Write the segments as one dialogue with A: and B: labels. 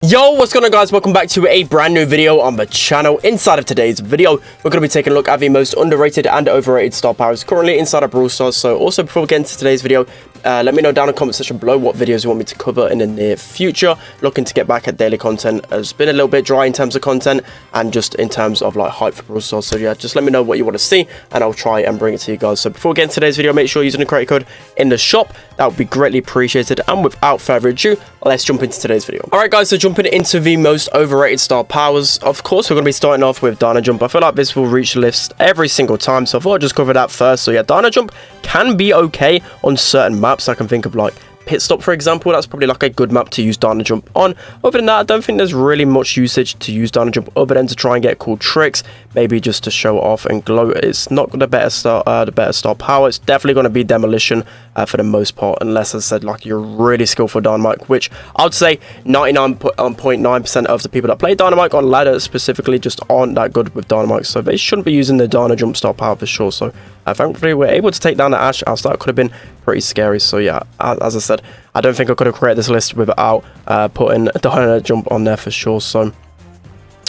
A: Yo, what's going on, guys? Welcome back to a brand new video on the channel. Inside of today's video, we're going to be taking a look at the most underrated and overrated star powers currently inside of Brawl Stars. So also, before we get into today's video, let me know down in the comment section below what videos you want me to cover in the near future. Looking to get back at daily content. It's been a little bit dry in terms of content and just in terms of like hype for Brawl Stars. So yeah, just let me know what you want to see and I'll try and bring it to you guys. So before we get into today's video, make sure you're using the creator code in the shop. That would be greatly appreciated. And without further ado, let's jump into today's video. Alright guys, so jumping into the most overrated star powers, of course we're going to be starting off with Dynajump. I feel like this will reach the list every single time, so I thought I'd just cover that first. So yeah, Dynajump can be okay on certain maps. I can think of like Pit Stop, for example. That's probably like a good map to use Dynajump on. Other than that, I don't think there's really much usage to use Dynajump other than to try and get cool tricks, maybe just to show off and glow. It's not the better star power. It's definitely going to be Demolition for the most part, unless I said like you're really skillful Dynamite, which I would say 99.9% of the people that play Dynamite on ladder specifically just aren't that good with Dynamite, so they shouldn't be using the Dynajump star power for sure. So thankfully we're able to take down the Ash. That could have been pretty scary. So yeah, as I said, I don't think I could have created this list without putting Dynajump on there for sure. So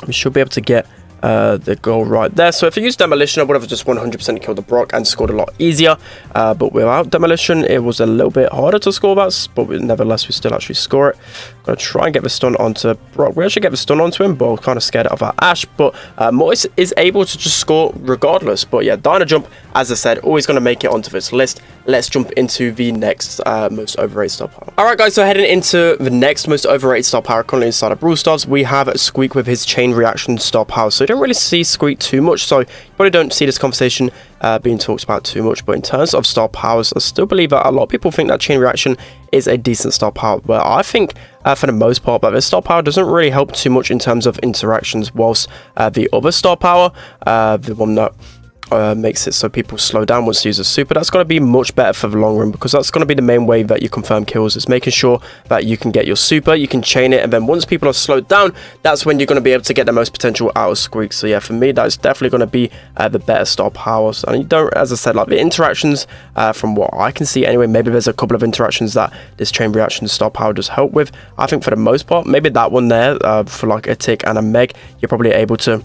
A: we should be able to get the goal right there. So if I used Demolition, I would have just 100% killed the Brock and scored a lot easier, but without Demolition it was a little bit harder to score that, but nevertheless we still actually score it. Gonna try and get the stun onto Brock. We actually get the stun onto him, but I'm kind of scared of our Ash, but Mortis is able to just score regardless. But yeah, Dynajump, as I said, always going to make it onto this list. Let's jump into the next most overrated star power. Alright guys, so heading into the next most overrated star power currently inside of Brawl Stars, we have Squeak with his chain reaction star power. So you don't really see Squeak too much, so you probably don't see this conversation being talked about too much. But in terms of star powers, I still believe that a lot of people think that chain reaction is a decent star power, but I think for the most part that this star power doesn't really help too much in terms of interactions, whilst the other star power, the one that makes it so people slow down once they use a super, that's going to be much better for the long run, because that's going to be the main way that you confirm kills, is making sure that you can get your super, you can chain it, and then once people are slowed down, that's when you're going to be able to get the most potential out of Squeak. So yeah, for me that's definitely going to be the better star powers. And you don't, as I said, like the interactions, from what I can see anyway, maybe there's a couple of interactions that this chain reaction star power does help with. I think for the most part, maybe that one there, for like a tick and a meg, you're probably able to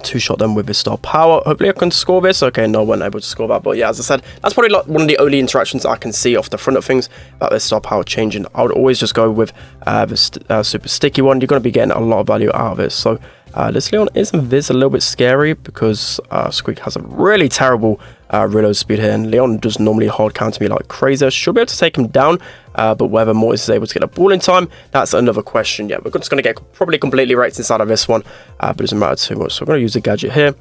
A: two-shot them with this star power. Hopefully I can score this. Okay, no, I wasn't able to score that, but yeah, as I said, that's probably like one of the only interactions I can see off the front of things about this star power changing. I would always just go with the super sticky one. You're going to be getting a lot of value out of it. So this Leon, isn't this a little bit scary, because Squeak has a really terrible reload speed here, and Leon does normally hard counter me like crazy. I should be able to take him down, but whether Mortis is able to get a ball in time, that's another question. Yeah, we're just going to get probably completely wrecked inside of this one, but it doesn't matter too much. So we're going to use the gadget here.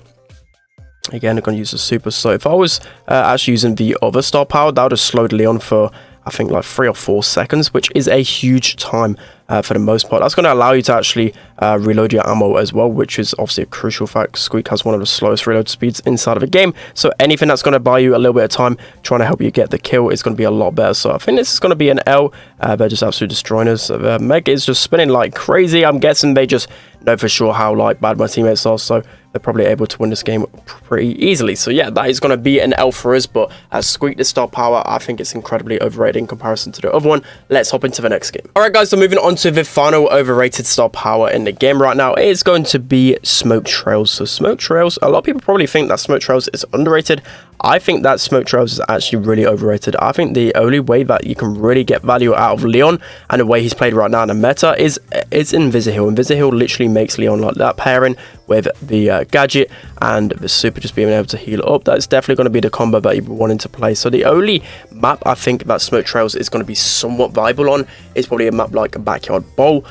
A: Again, I'm going to use the super. So if I was actually using the other star power, that would have slowed Leon for I think like 3 or 4 seconds, which is a huge time for the most part. That's going to allow you to actually reload your ammo as well, which is obviously a crucial fact. Squeak has one of the slowest reload speeds inside of a game, so anything that's going to buy you a little bit of time trying to help you get the kill is going to be a lot better. So I think this is going to be an L. They're just absolutely destroying us. Meg is just spinning like crazy. I'm guessing they just know for sure how like bad my teammates are, so they're probably able to win this game pretty easily. So yeah, that is going to be an L for us. But as Squeak, the star power, I think it's incredibly overrated in comparison to the other one. Let's hop into the next game. Alright guys, so moving on to the final overrated star power in the game right now, it is going to be Smoke Trails. So Smoke Trails, a lot of people probably think that Smoke Trails is underrated. I think that Smoke Trails is actually really overrated. I think the only way that you can really get value out of Leon and the way he's played right now in the meta is Invisiheal. Invisiheal literally makes Leon like that pairing with the gadget and the super just being able to heal up. That's definitely going to be the combo that you're wanting to play. So the only map I think that Smoke Trails is going to be somewhat viable on is probably a map like a Backyard Bowl,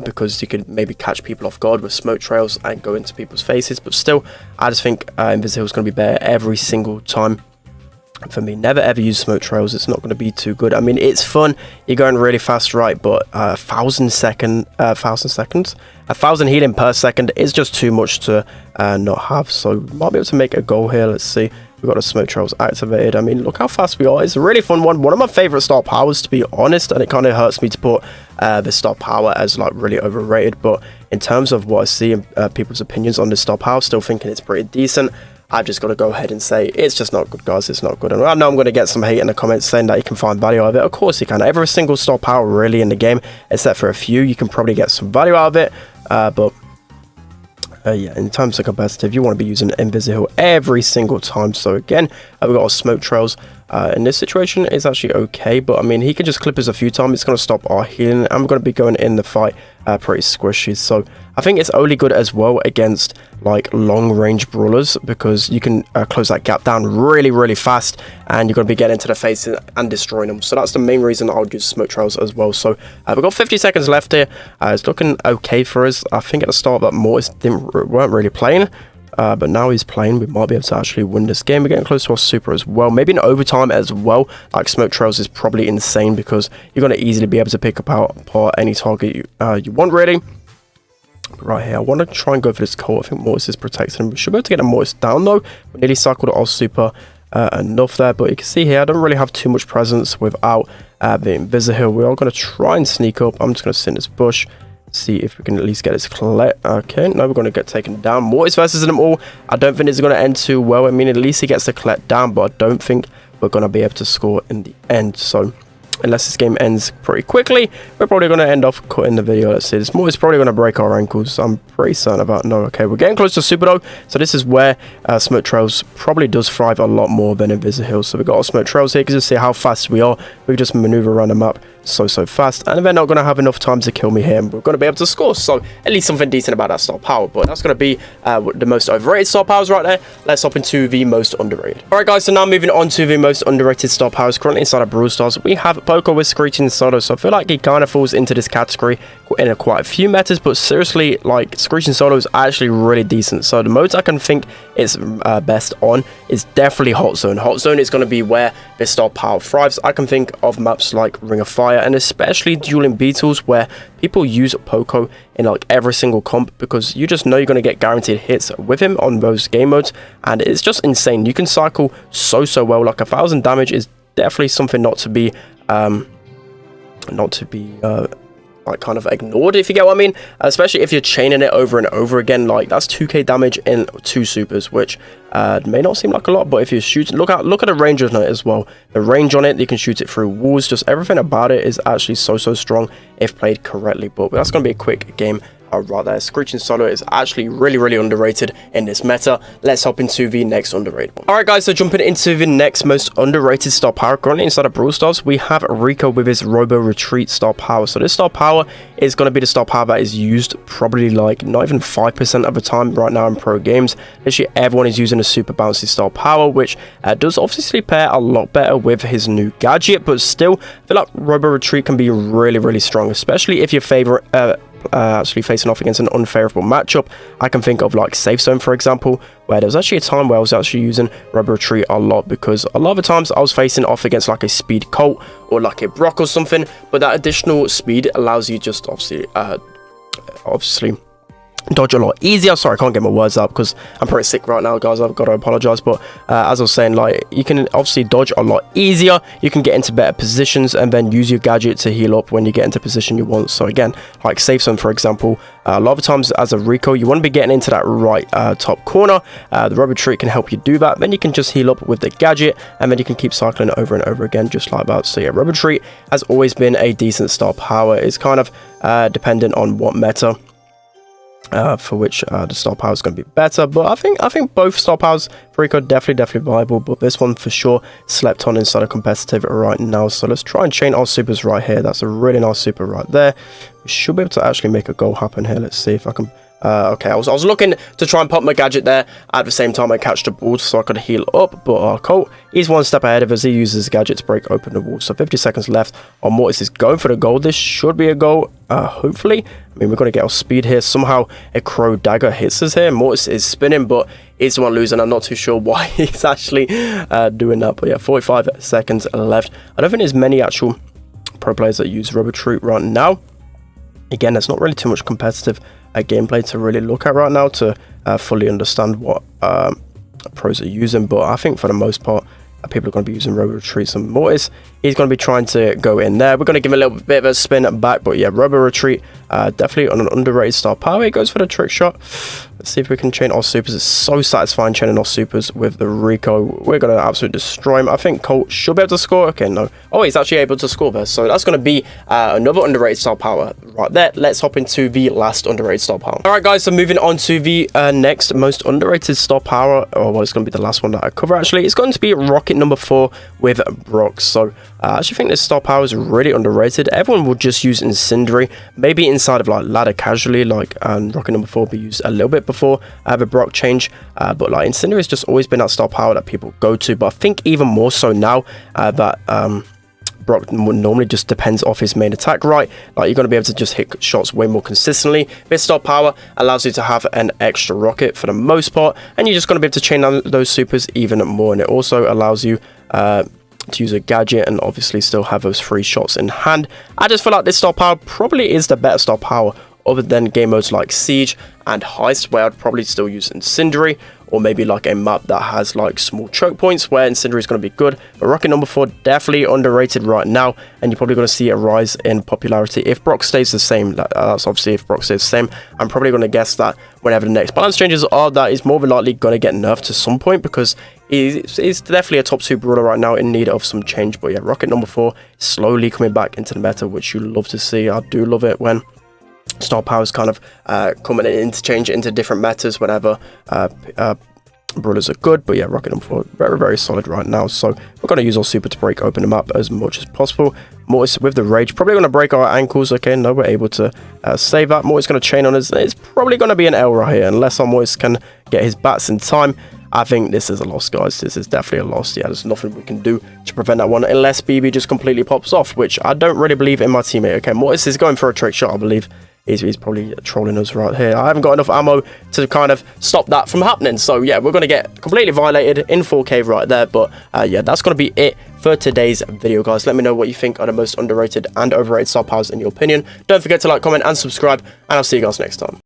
A: because you could maybe catch people off guard with Smoke Trails and go into people's faces. But still, I just think Invisiheal is going to be better every single time. For me, never ever use Smoke Trails. It's not going to be too good. I mean, it's fun, you're going really fast, right? But 1,000 healing per second is just too much to not have. So might be able to make a goal here. Let's see. We've got the Smoke Trails activated. I mean, look how fast we are. It's a really fun one of my favorite star powers, to be honest, and it kind of hurts me to put the star power as like really overrated. But in terms of what I see in people's opinions on this star power, still thinking it's pretty decent. I've just got to go ahead and say it's just not good, guys. It's not good. And I know I'm going to get some hate in the comments saying that you can find value out of it. Of course you can. Every single star power really in the game, except for a few, you can probably get some value out of it. Yeah, in terms of competitive, you want to be using Invisible every single time. So again, we've got our smoke trails. In this situation, it's actually okay, but I mean, he can just clip us a few times. It's going to stop our healing. I'm going to be going in the fight pretty squishy. So I think it's only good as well against like long range brawlers, because you can close that gap down really fast, and you're going to be getting into the face and destroying them. So that's the main reason I'll use smoke trails as well. So we've got 50 seconds left here. It's looking okay for us. I think at the start that Mortis weren't really playing. But now he's playing, we might be able to actually win this game. We're getting close to our super as well, maybe in overtime as well. Like smoke trails is probably insane, because you're going to easily be able to pick apart any target you want really. Right here, I want to try and go for this Colt. I think Mortis is protecting him. We should be able to get a Mortis down though. We nearly cycled our super enough there, but you can see here I don't really have too much presence without the Invisible. We are going to try and sneak up. I'm just going to sit in this bush, see if we can at least get this collect. Okay, now we're going to get taken down. Mortis versus them all. I don't think it's going to end too well. I mean, at least he gets the collect down, but I don't think we're going to be able to score in the end. So unless this game ends pretty quickly, we're probably going to end off cutting the video. Let's see, this Mortis is probably going to break our ankles. I'm pretty certain about. No, okay, we're getting close to super though. So this is where smoke trails probably does thrive a lot more than Invisible. So we've got our smoke trails here, because you see how fast we are. We can just maneuver around the map so fast, and they're not going to have enough time to kill me here, and we're going to be able to score. So at least something decent about that star power. But that's going to be the most overrated star powers right there. Let's hop into the most underrated. All right guys, so now moving on to the most underrated star powers currently inside of Brawl Stars. We have Poco with Screeching Solo. So I feel like he kind of falls into this category in quite a few metas, but seriously, like Screeching Solo is actually really decent. So the modes I can think it's best on is definitely Hot Zone. Hot Zone is going to be where this star power thrives. I can think of maps like Ring of Fire, and especially dueling beetles, where people use Poco in like every single comp, because you just know you're going to get guaranteed hits with him on those game modes, and it's just insane. You can cycle so well. Like 1000 damage is definitely something not to be like kind of ignored, if you get what I mean, especially if you're chaining it over and over again. Like that's 2k damage in 2 supers, which may not seem like a lot, but if you shoot, look at the range on it as well. The range on it, you can shoot it through walls. Just everything about it is actually so strong if played correctly. But that's going to be a quick game right there. Screeching Solo is actually really underrated in this meta. Let's hop into the next underrated one. Alright guys, so jumping into the next most underrated star power currently inside of Brawl Stars, we have Rico with his Robo Retreat star power. So this star power is going to be the star power that is used probably like not even 5% of the time right now in pro games. Literally everyone is using a super bouncy star power, which does obviously pair a lot better with his new gadget, but still I feel like Robo Retreat can be really strong, especially if your favorite actually facing off against an unfavorable matchup. I can think of like Safe Zone, for example, where there was actually a time where I was actually using Robo Retreat a lot, because a lot of the times I was facing off against like a speed Colt or like a Brock or something, but that additional speed allows you just obviously dodge a lot easier. Sorry, I can't get my words out because I'm pretty sick right now, guys. I've got to apologize, but as I was saying, like you can obviously dodge a lot easier. You can get into better positions and then use your gadget to heal up when you get into position you want. So again, like Safe Zone, for example, a lot of times as a Rico, you want to be getting into that right top corner. The Robo Retreat can help you do that. Then you can just heal up with the gadget, and then you can keep cycling over and over again, just like that. So yeah, Robo Retreat has always been a decent star power. It's kind of dependent on what meta for which the star power is going to be better, but I think both star powers for Rico definitely viable, but this one for sure slept on inside of competitive right now. So let's try and chain our supers right here. That's a really nice super right there. We should be able to actually make a goal happen here. Let's see if I can. Okay, I was looking to try and pop my gadget there at the same time I catch the ball so I could heal up, but our Colt, he's one step ahead of us. He uses his gadget to break open the wall. So 50 seconds left. Our Mortis is going for the goal. This should be a goal, hopefully. I mean, we're going to get our speed here. Somehow a Crow Dagger hits us here. Mortis is spinning, but he's the one losing. I'm not too sure why he's actually doing that, but yeah, 45 seconds left. I don't think there's many actual pro players that use Robo Retreat right now. Again, there's not really too much competitive gameplay to really look at right now to fully understand what pros are using, but I think for the most part people are going to be using Robo Retreat. Some Mortis, he's going to be trying to go in there. We're going to give him a little bit of a spin back, but yeah, Robo Retreat definitely on an underrated star power. He goes for the trick shot. Let's Let's see if we can chain our supers. It's so satisfying chaining our supers with the Rico. We're going to absolutely destroy him. I think Colt should be able to score. Okay, no. Oh, he's actually able to score there. So that's going to be another underrated star power right there. Let's hop into the last underrated star power. All right, guys. So moving on to the next most underrated star power. Oh, well, it's going to be the last one that I cover, actually. It's going to be Rocket number 4 with Brock. So I actually think this star power is really underrated. Everyone will just use Incendiary. Maybe inside of like ladder casually, like Rocket number 4 will be used a little bit before the Brock change, but like Incendiary has just always been that star power that people go to, but I think even more so now that Brock normally just depends off his main attack, right? Like you're going to be able to just hit shots way more consistently. This star power allows you to have an extra rocket for the most part, and you're just going to be able to chain down those supers even more, and it also allows you to use a gadget and obviously still have those 3 shots in hand. I just feel like this star power probably is the better star power other than game modes like Siege and Heist, where I'd probably still use Incendiary, or maybe like a map that has like small choke points where Incendiary is going to be good. But Rocket number 4 definitely underrated right now, and you're probably going to see a rise in popularity if Brock stays the same. That's obviously if Brock stays the same. I'm probably going to guess that whenever the next balance changes are, that is more than likely going to get nerfed to some point, because he's definitely a top 2 brawler right now in need of some change. But yeah, Rocket number 4 slowly coming back into the meta, which you love to see. I do love it when star powers kind of come and interchange into different metas whenever brawlers are good. But yeah, Rocket number 4 very, very solid right now. So we're going to use our super to break open them up as much as possible. Mortis with the rage probably going to break our ankles. Okay, no, we're able to save that. Mortis going to chain on us. It's probably going to be an L right here unless our Mortis can get his bats in time. I think this is a loss, guys. This is definitely a loss. Yeah, there's nothing we can do to prevent that one unless BB just completely pops off, which I don't really believe in my teammate. Okay, Mortis is going for a trick shot, I believe. He's probably trolling us right here. I haven't got enough ammo to kind of stop that from happening. So yeah, we're going to get completely violated in 4K right there. But yeah, that's going to be it for today's video, guys. Let me know what you think are the most underrated and overrated star powers in your opinion. Don't forget to like, comment, and subscribe. And I'll see you guys next time.